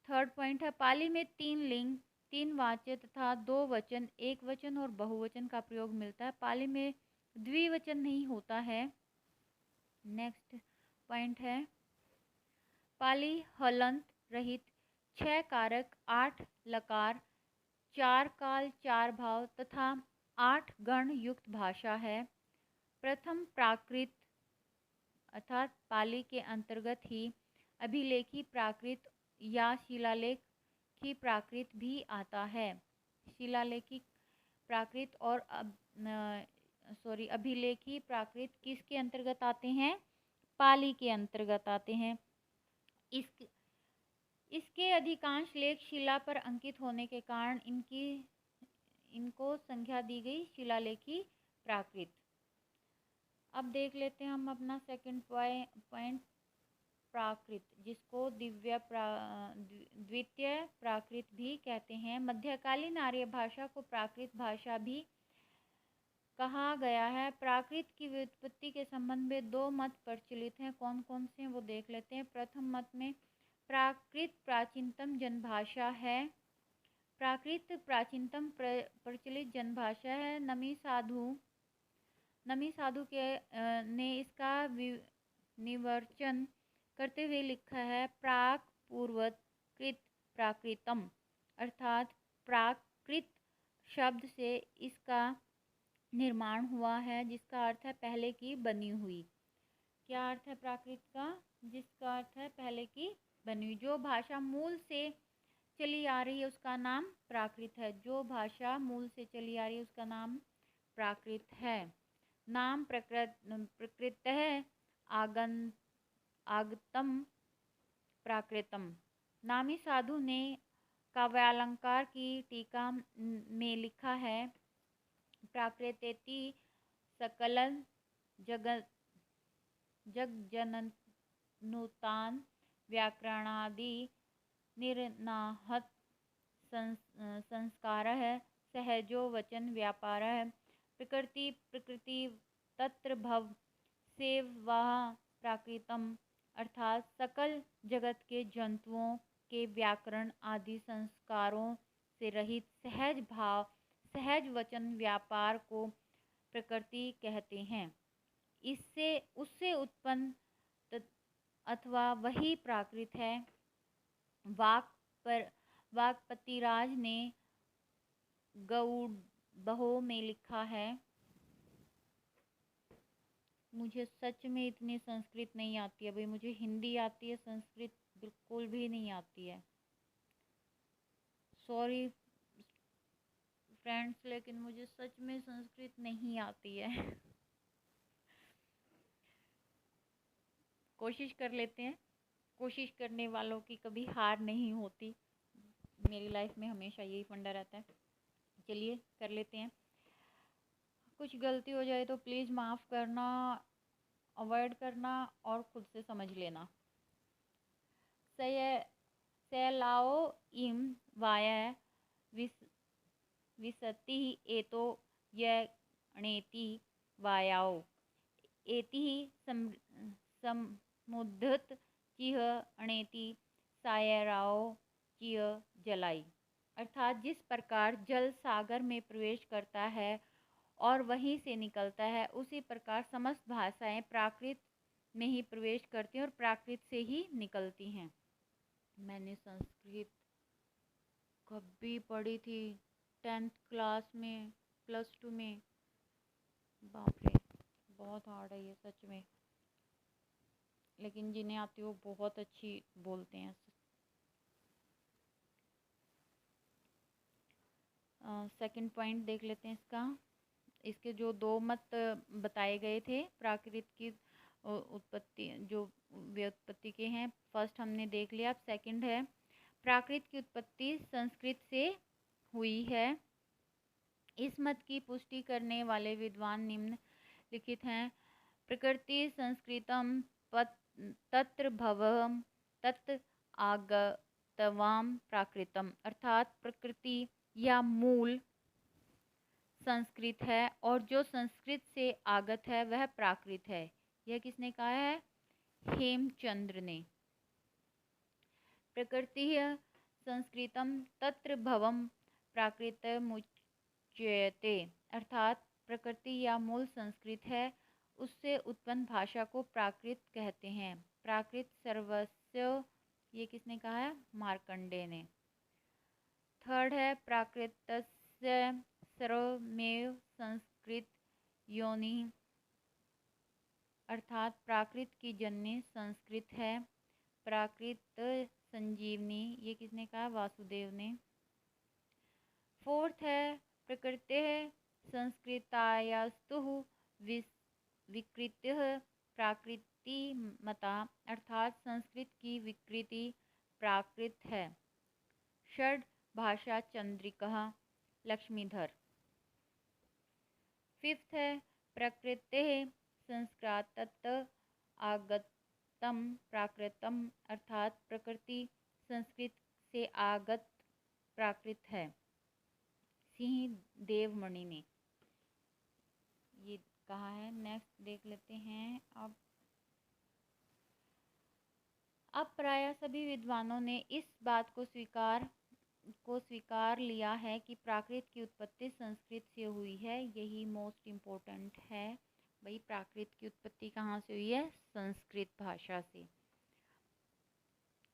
[SPEAKER 1] थर्ड पॉइंट है, पाली में 3 लिंग, 3 वाच्य तथा 2 वचन, एक वचन और बहुवचन का प्रयोग मिलता है। पाली में द्विवचन नहीं होता है। नेक्स्ट पॉइंट है, पाली हलंत रहित 6 कारक, 8 लकार, 4 काल, 4 भाव तथा 8 गण युक्त भाषा है। प्रथम प्राकृत अर्थात पाली के अंतर्गत ही अभिलेखी प्राकृत या शिलालेखी प्राकृत भी आता है। शिलालेखी प्राकृत और अभिलेखी प्राकृत किसके अंतर्गत आते हैं? पाली के अंतर्गत आते हैं। इसके अधिकांश लेख शिला पर अंकित होने के कारण इनको संख्या दी गई शिलालेखी प्राकृत। अब देख लेते हैं हम अपना सेकंड पॉइंट, प्राकृत, जिसको द्वितीय प्राकृत भी कहते हैं। मध्यकालीन आर्य भाषा को प्राकृत भाषा भी कहा गया है। प्राकृत की व्युत्पत्ति के संबंध में 2 मत प्रचलित हैं। कौन कौन से हैं वो देख लेते हैं। प्रथम मत में प्राकृत प्राचीनतम जनभाषा है। प्राकृत प्राचीनतम प्रचलित जनभाषा है। नमी साधु ने इसका निवर्चन करते हुए लिखा है, प्राक पूर्वत कृत प्राकृतम, अर्थात प्राकृत शब्द से इसका निर्माण हुआ है जिसका अर्थ है पहले की बनी हुई। क्या अर्थ है प्राकृत का? जिसका अर्थ है पहले की बनी हुई। जो भाषा मूल से चली आ रही है उसका नाम प्राकृत है। जो भाषा मूल से चली आ रही है उसका नाम प्राकृत है। नाम प्रकृतः आगतम प्राकृतम। नामी साधु ने काव्यालंकार की टीका में लिखा है, प्राकृतेति सकलन जगत जगजननुतान व्याकरणादि निर्नाहत संस्कारः सहजो वचन व्यापारः प्रकृति प्रकृति तत्र भव सेवा प्राकृतम, अर्थात सकल जगत के जंतुओं के व्याकरण आदि संस्कारों से रहित सहज भाव सहज वचन व्यापार को प्रकृति कहते हैं। इससे उससे उत्पन्न अथवा वही प्राकृत है। वाक्पतिराज ने गौड़बहो में लिखा है, मुझे सच में इतनी संस्कृत नहीं आती है भाई, मुझे हिंदी आती है, संस्कृत बिल्कुल भी नहीं आती है। सॉरी फ्रेंड्स, लेकिन मुझे सच में संस्कृत नहीं आती है। कोशिश कर लेते हैं, कोशिश करने वालों की कभी हार नहीं होती। मेरी लाइफ में हमेशा यही फंडा रहता है। चलिए कर लेते हैं। कुछ गलती हो जाए तो प्लीज़ माफ़ करना, अवॉइड करना और खुद से समझ लेना। सैलाओ इम वाया विसति एतो यणेति वायाओ एति समुद्धत चिह अणेति सायराओ चिह जलाई। अर्थात जिस प्रकार जल सागर में प्रवेश करता है और वहीं से निकलता है, उसी प्रकार समस्त भाषाएं प्राकृत में ही प्रवेश करती हैं और प्राकृत से ही निकलती हैं। मैंने संस्कृत कभी पढ़ी थी 10th क्लास में, +2 में। बाप रे, बहुत हार्ड है ये सच में, लेकिन जिन्हें आती है वो बहुत अच्छी बोलते हैं। सेकंड पॉइंट देख लेते हैं इसका। इसके जो 2 मत बताए गए थे प्राकृत की उत्पत्ति, जो व्युत्पत्ति के हैं, फर्स्ट हमने देख लिया। अब सेकंड है, प्राकृत की उत्पत्ति संस्कृत से हुई है। इस मत की पुष्टि करने वाले विद्वान निम्नलिखित हैं। प्रकृति संस्कृतम तत्र भवम तत् आगतवाम प्राकृतम, अर्थात प्रकृति या मूल संस्कृत है और जो संस्कृत से आगत है वह प्राकृत है। यह किसने कहा है? हेमचंद्र ने। प्रकृति संस्कृतम तत्र भवम प्राकृतमुच्यते, अर्थात प्रकृति या मूल संस्कृत है, उससे उत्पन्न भाषा को प्राकृत कहते हैं। प्राकृत सर्वस्व, ये किसने कहा है? मार्कंडेय ने। थर्ड है, प्राकृतस्य सर्वमेव संस्कृत योनि, अर्थात प्राकृत की जननी संस्कृत है। प्राकृत संजीवनी, ये किसने कहा? वासुदेव ने। फोर्थ है, प्रकृति संस्कृतायास्तु विकृति प्राकृति मता, अर्थात संस्कृत की विकृति प्राकृत है। षड भाषा चंद्रिका लक्ष्मीधर। फिफ्थ है, प्रकृते संस्कृत आगतम प्राकृतम, अर्थात प्रकृति संस्कृत से आगत प्राकृत है। सिंह देवमणि ने ये कहा है। नेक्स्ट देख लेते हैं। अब प्रायः सभी विद्वानों ने इस बात को स्वीकार लिया है कि प्राकृत की उत्पत्ति संस्कृत से हुई है। यही मोस्ट इम्पोर्टेंट है भाई, प्राकृत की उत्पत्ति कहाँ से हुई है? संस्कृत भाषा से।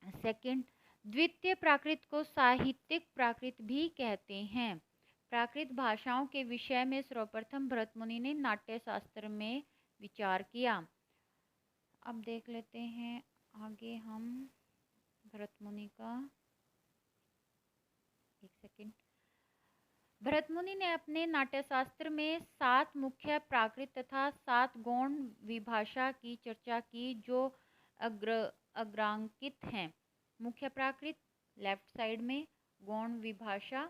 [SPEAKER 1] सेकंड, द्वितीय प्राकृत को साहित्यिक प्राकृत भी कहते हैं। प्राकृत भाषाओं के विषय में सर्वप्रथम भरतमुनि ने नाट्य शास्त्र में विचार किया। अब देख लेते हैं आगे हम भरतमुनि का। एक सेकंड। भरतमुनि ने अपने नाट्यशास्त्र में 7 मुख्य प्राकृत तथा 7 गौण विभाषा की चर्चा की, जो अग्रांकित हैं। मुख्य प्राकृत लेफ्ट साइड में, गौण विभाषा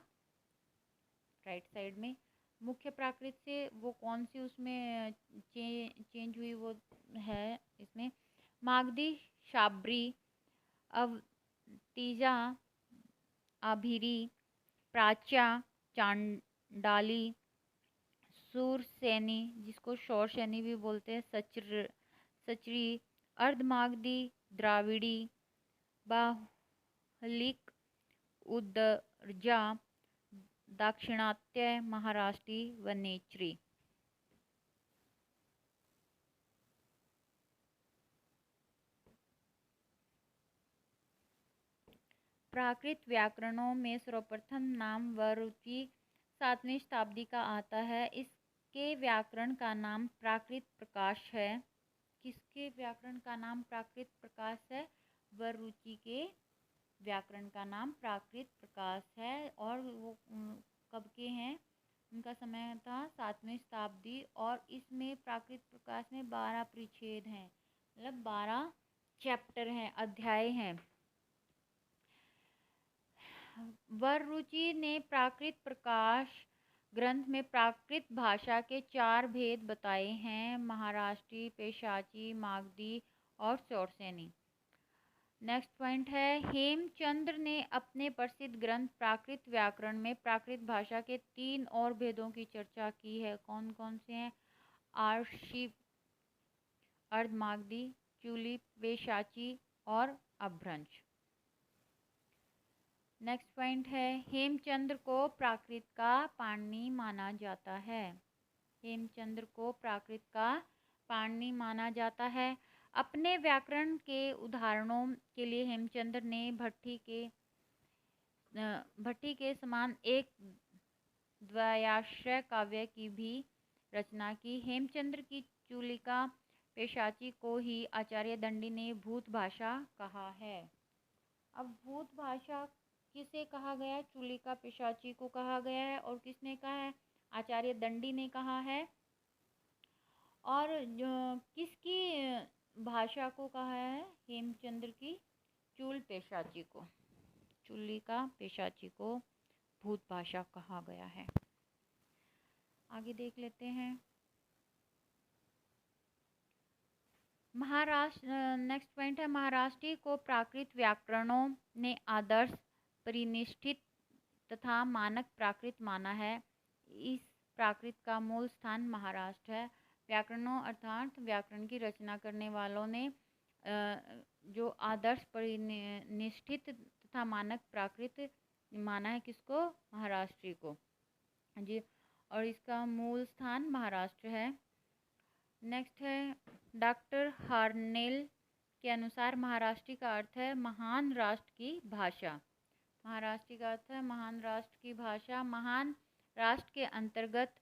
[SPEAKER 1] राइट साइड में। मुख्य प्राकृत से वो कौन सी उसमें चेंज हुई, वो है इसमें मागधी, शाबरी, अवतीजा, आभिरी, प्राच्या, चांडाली, सूरसेनी जिसको शौरसेनी भी बोलते हैं, सचरी, अर्धमागधी, द्राविड़ी, बाहलिक, उदरजा, दाक्षिणात्य, महाराष्ट्री व नेचरी। प्राकृत व्याकरणों में सर्वप्रथम नाम वरुचि 7वीं शताब्दी का आता है। इसके व्याकरण का नाम प्राकृत प्रकाश है। किसके व्याकरण का नाम प्राकृत प्रकाश है? वरुचि के व्याकरण का नाम प्राकृत प्रकाश है। और वो कब के हैं? उनका समय था 7वीं शताब्दी। और इसमें प्राकृत प्रकाश में 12 परिच्छेद हैं, मतलब 12 चैप्टर हैं, अध्याय हैं। वरुचि ने प्राकृत प्रकाश ग्रंथ में प्राकृत भाषा के 4 भेद बताए हैं: महाराष्ट्री, पेशाची, मागधी और शौरसेनी। नेक्स्ट पॉइंट है, हेमचंद्र ने अपने प्रसिद्ध ग्रंथ प्राकृत व्याकरण में प्राकृत भाषा के 3 और भेदों की चर्चा की है। कौन कौन से हैं? आर्षी, अर्धमागधी, चूली, पेशाची और अभ्रंश। नेक्स्ट पॉइंट है, हेमचंद्र को प्राकृत का पाणिनि माना जाता है। हेमचंद्र को प्राकृत का पाणिनि माना जाता है। अपने व्याकरण के उदाहरणों के लिए हेमचंद्र ने भट्टी के समान एक द्वयाश्रय काव्य की भी रचना की। हेमचंद्र की चूलिका पेशाची को ही आचार्य दंडी ने भूत भाषा कहा है। अब भूत भाषा किसे कहा गया है? चूलिका पेशाची को कहा गया है। और किसने कहा है? आचार्य दंडी ने कहा है। और किसकी भाषा को कहा है? हेमचंद्र की चूल पेशाची को, चूलिका पेशाची को भूत भाषा कहा गया है। आगे देख लेते हैं। नेक्स्ट पॉइंट है, महाराष्ट्री को प्राकृत व्याकरणों ने आदर्श, परिनिष्ठित तथा मानक प्राकृत माना है। इस प्राकृत का मूल स्थान महाराष्ट्र है। व्याकरणों अर्थात व्याकरण की रचना करने वालों ने जो आदर्श, परिनिष्ठित तथा मानक प्राकृत माना है, किसको? महाराष्ट्री को जी। और इसका मूल स्थान महाराष्ट्र है। नेक्स्ट है, डॉक्टर हार्नेल के अनुसार महाराष्ट्री का अर्थ है महान राष्ट्र की भाषा। महाराष्ट्री का अर्थ है महान राष्ट्र की भाषा। महान राष्ट्र के अंतर्गत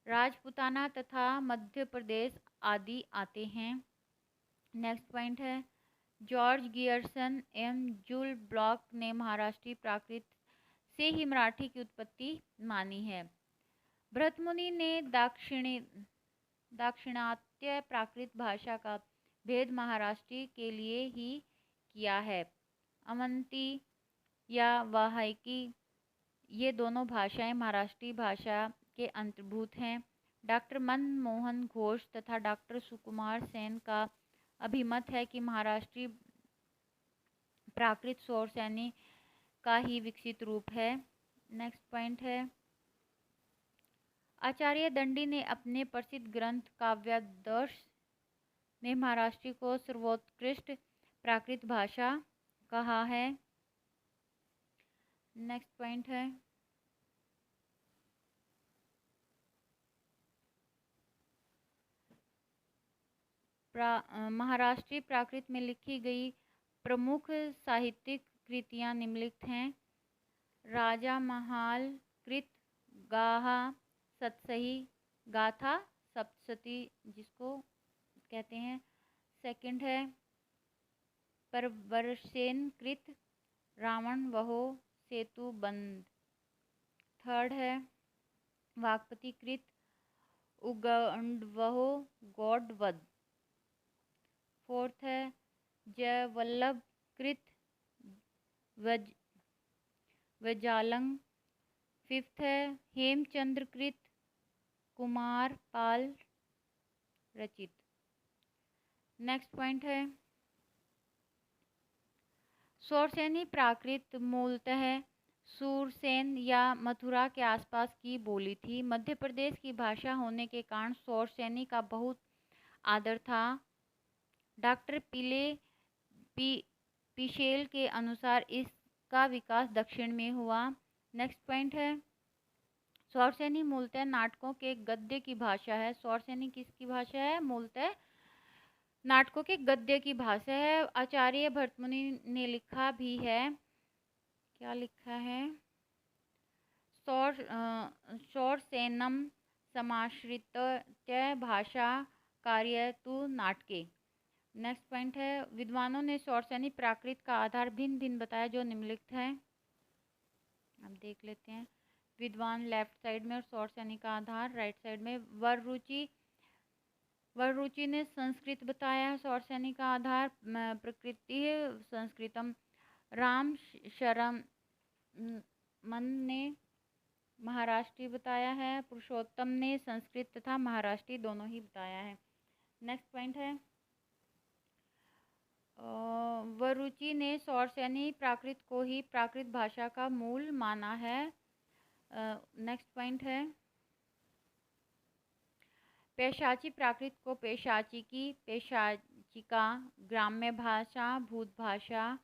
[SPEAKER 1] राजपूताना तथा मध्य प्रदेश आदि आते हैं। नेक्स्ट पॉइंट है, जॉर्ज गियर्सन एवं जूल ब्लॉक ने महाराष्ट्री प्राकृत से ही मराठी की उत्पत्ति मानी है। भरतमुनि ने दाक्षिणात्य प्राकृत भाषा का भेद महाराष्ट्री के लिए ही किया है। अवंती या वाहिकी, ये दोनों भाषाएं महाराष्ट्री भाषा के अंतर्भूत हैं। डॉक्टर मनमोहन घोष तथा डॉक्टर सुकुमार सेन का अभिमत है कि महाराष्ट्री प्राकृत शौरसेनी का ही विकसित रूप है। नेक्स्ट पॉइंट है, आचार्य दंडी ने अपने प्रसिद्ध ग्रंथ काव्यादर्श में महाराष्ट्री को सर्वोत्कृष्ट प्राकृत भाषा कहा है। नेक्स्ट पॉइंट है, महाराष्ट्री प्राकृत में लिखी गई प्रमुख साहित्यिक कृतियां निम्नलिखित हैं: राजा महाल कृत, गाहा, सतसही, गाथा सप्तशती जिसको कहते हैं। सेकंड है, परवरसेन कृत, रावण वहो सेतु बंद। थर्ड है, वाक्पति कृत उगंडवहो गौडवद। फोर्थ है जयवल्लभ कृत वज वजालंग। फिफ्थ है हेमचंद्र कृत कुमार पाल रचित। नेक्स्ट पॉइंट है शौरसेनी प्राकृत मूलतः सूरसेन या मथुरा के आसपास की बोली थी। मध्य प्रदेश की भाषा होने के कारण शौरसेनी का बहुत आदर था। डॉक्टर पिशेल के अनुसार इसका विकास दक्षिण में हुआ। नेक्स्ट पॉइंट है शौरसेनी मूलतः नाटकों के गद्य की भाषा है। शौरसेनी किसकी भाषा है? मूलतः नाटकों के गद्य की भाषा है। आचार्य भर्तमुनि ने लिखा भी है, क्या लिखा है? शौरसेनम समाश्रित भाषा कार्य तु नाटके। नेक्स्ट पॉइंट है विद्वानों ने शौरसेनी प्राकृत का आधार भिन्न भिन्न बताया जो निम्नलिखित है। अब देख लेते हैं। विद्वान लेफ्ट साइड में और शौरसेनी का आधार राइट साइड में। वररुचि ने संस्कृत बताया है। शौरसेनी का आधार प्रकृति संस्कृतम। राम शरम मन ने महाराष्ट्री बताया है। पुरुषोत्तम ने संस्कृत तथा महाराष्ट्री दोनों ही बताया है। नेक्स्ट पॉइंट है वरुचि ने शौरसेनी प्राकृत को ही प्राकृत भाषा का मूल माना है। नेक्स्ट पॉइंट है पेशाची प्राकृत को पेशाचिकी, पेशाचिका, ग्राम्य भाषा, भूत भाषा,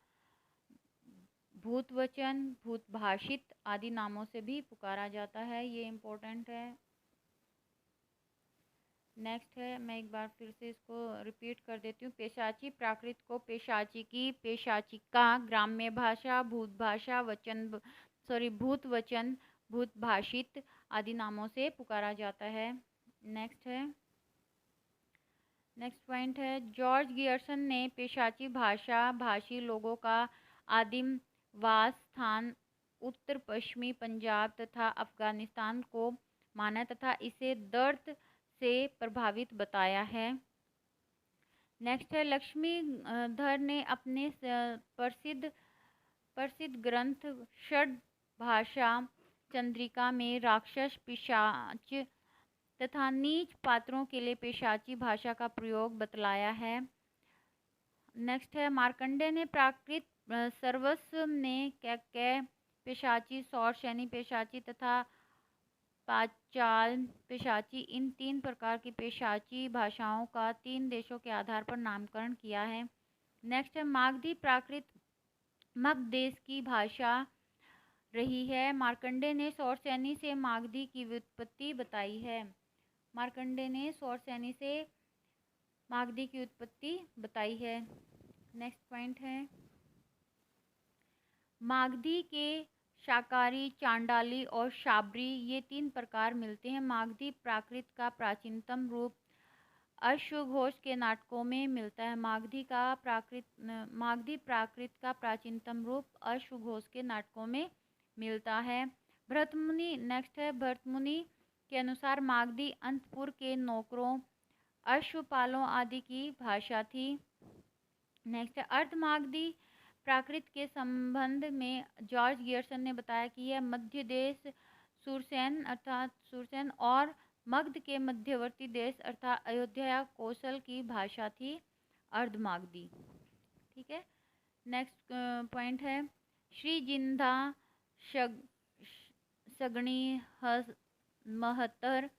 [SPEAKER 1] भूतवचन, भूतभाषित आदि नामों से भी पुकारा जाता है। ये इम्पोर्टेंट है। नेक्स्ट है मैं एक बार फिर से इसको रिपीट कर देती हूँ। पेशाची प्राकृत को पेशाचिकी, पेशाचिका, ग्राम्य भाषा, भूतवचन, भूतभाषित आदि नामों से पुकारा जाता है। नेक्स्ट पॉइंट है जॉर्ज गियर्सन ने पेशाची भाषा भाषी लोगों का आदिम वास स्थान उत्तर पश्चिमी पंजाब तथा अफगानिस्तान को माना तथा इसे दर्द से प्रभावित बताया है। नेक्स्ट है लक्ष्मीधर ने अपने प्रसिद्ध ग्रंथ षड भाषा चंद्रिका में राक्षस, पिशाच तथा नीच पात्रों के लिए पेशाची भाषा का प्रयोग बतलाया है। नेक्स्ट है मार्कंडेय ने प्राकृत सर्वस्व ने कैकेय पेशाची, शौरसेनी पेशाची तथा पांचाल पेशाची इन 3 प्रकार की पेशाची भाषाओं का 3 देशों के आधार पर नामकरण किया है। नेक्स्ट है मागधी प्राकृत मगध देश की भाषा रही है। मार्कंडेय ने शौरसेनी से मागधी की व्युत्पत्ति बताई है। मार्कंडेय ने शौरसेनी से मागधी की उत्पत्ति बताई है। नेक्स्ट पॉइंट है मागधी के शाकाहारी, चांडाली और शाबरी ये 3 प्रकार मिलते हैं। मागधी प्राकृत का प्राचीनतम रूप अश्वघोष के नाटकों में मिलता है। मागधी प्राकृत का प्राचीनतम रूप अश्वघोष के नाटकों में मिलता है। भरतमुनि नेक्स्ट है भरतमुनि के अनुसार मागधी अंतपुर के नौकरों, अश्वपालों आदि की भाषा थी। नेक्स्ट है अर्धमागधी प्राकृत के संबंध में जॉर्ज गियर्सन ने बताया कि यह मध्य देश सुरसेन और मगध के मध्यवर्ती देश अर्थात अयोध्या कौशल की भाषा थी अर्धमागधी। ठीक है। नेक्स्ट पॉइंट है श्री जिंदा सगणी महत्तर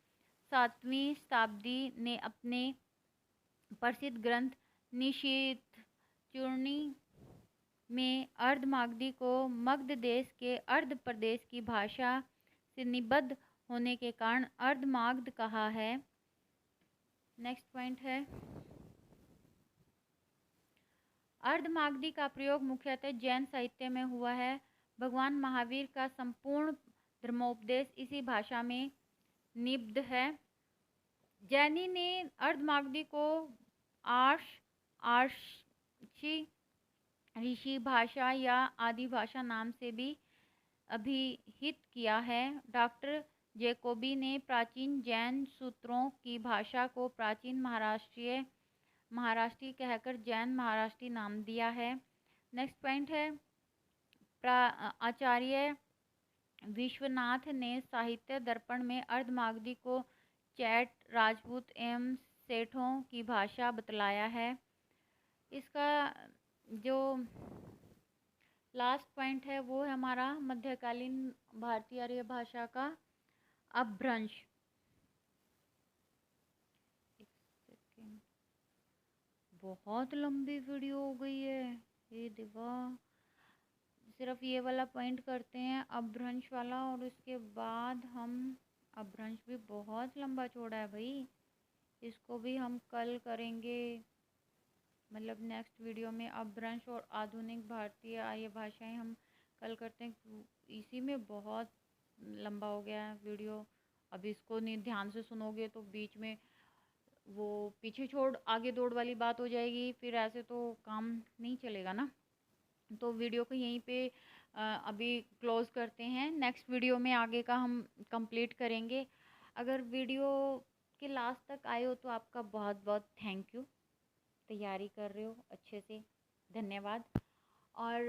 [SPEAKER 1] 7वीं शताब्दी ने अपने प्रसिद्ध ग्रंथ निशीथ चूर्णी में अर्धमागधी को मगध देश के अर्ध प्रदेश की भाषा से निबद्ध होने के कारण अर्धमागध कहा है। नेक्स्ट पॉइंट है अर्धमागधी का प्रयोग मुख्यतः जैन साहित्य में हुआ है। भगवान महावीर का संपूर्ण धर्मोपदेश इसी भाषा में निबद्ध है। जैनी ने अर्धमागधी को आर्षी ऋषि भाषा या आदि भाषा नाम से भी अभिहित किया है। डॉक्टर जैकोबी ने प्राचीन जैन सूत्रों की भाषा को प्राचीन महाराष्ट्री कहकर जैन महाराष्ट्री नाम दिया है। नेक्स्ट पॉइंट है, आचार्य विश्वनाथ ने साहित्य दर्पण में अर्धमागधी को चैट, राजपूत एवं सेठों की भाषा बतलाया है। इसका जो लास्ट पॉइंट है वो है हमारा मध्यकालीन भारतीय आर्य भाषा का अपभ्रंश। एक सेकेंड, बहुत लंबी वीडियो हो गई है ये देवा। सिर्फ ये वाला पॉइंट करते हैं अपभ्रंश वाला, और उसके बाद हम अपभ्रंश भी बहुत लंबा चौड़ा है भाई, इसको भी हम कल करेंगे, मतलब नेक्स्ट वीडियो में अपभ्रंश और आधुनिक भारतीय आर्य भाषाएं हम कल करते हैं। इसी में बहुत लंबा हो गया है वीडियो, अब इसको नहीं ध्यान से सुनोगे तो बीच में वो पीछे छोड़ आगे दौड़ वाली बात हो जाएगी, फिर ऐसे तो काम नहीं चलेगा ना। तो वीडियो को यहीं पे अभी क्लोज करते हैं, नेक्स्ट वीडियो में आगे का हम कंप्लीट करेंगे। अगर वीडियो के लास्ट तक आए हो तो आपका बहुत बहुत थैंक यू, तैयारी कर रहे हो अच्छे से, धन्यवाद। और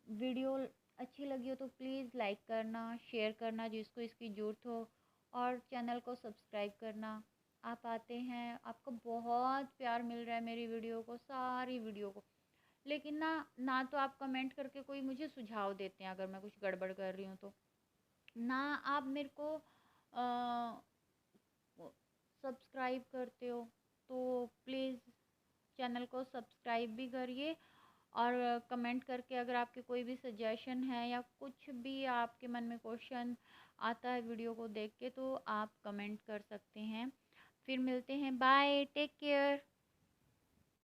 [SPEAKER 1] वीडियो अच्छी लगी हो तो प्लीज़ लाइक करना, शेयर करना जिसको इसकी ज़रूरत हो, और चैनल को सब्सक्राइब करना। आप आते हैं, आपको बहुत प्यार मिल रहा है मेरी वीडियो को, सारी वीडियो को, लेकिन ना तो आप कमेंट करके कोई मुझे सुझाव देते हैं अगर मैं कुछ गड़बड़ कर रही हूँ तो, ना आप मेरे को सब्सक्राइब करते हो। तो प्लीज़ चैनल को सब्सक्राइब भी करिए, और कमेंट करके अगर आपके कोई भी सजेशन है या कुछ भी आपके मन में क्वेश्चन आता है वीडियो को देख के, तो आप कमेंट कर सकते हैं। फिर मिलते हैं, बाय, टेक केयर।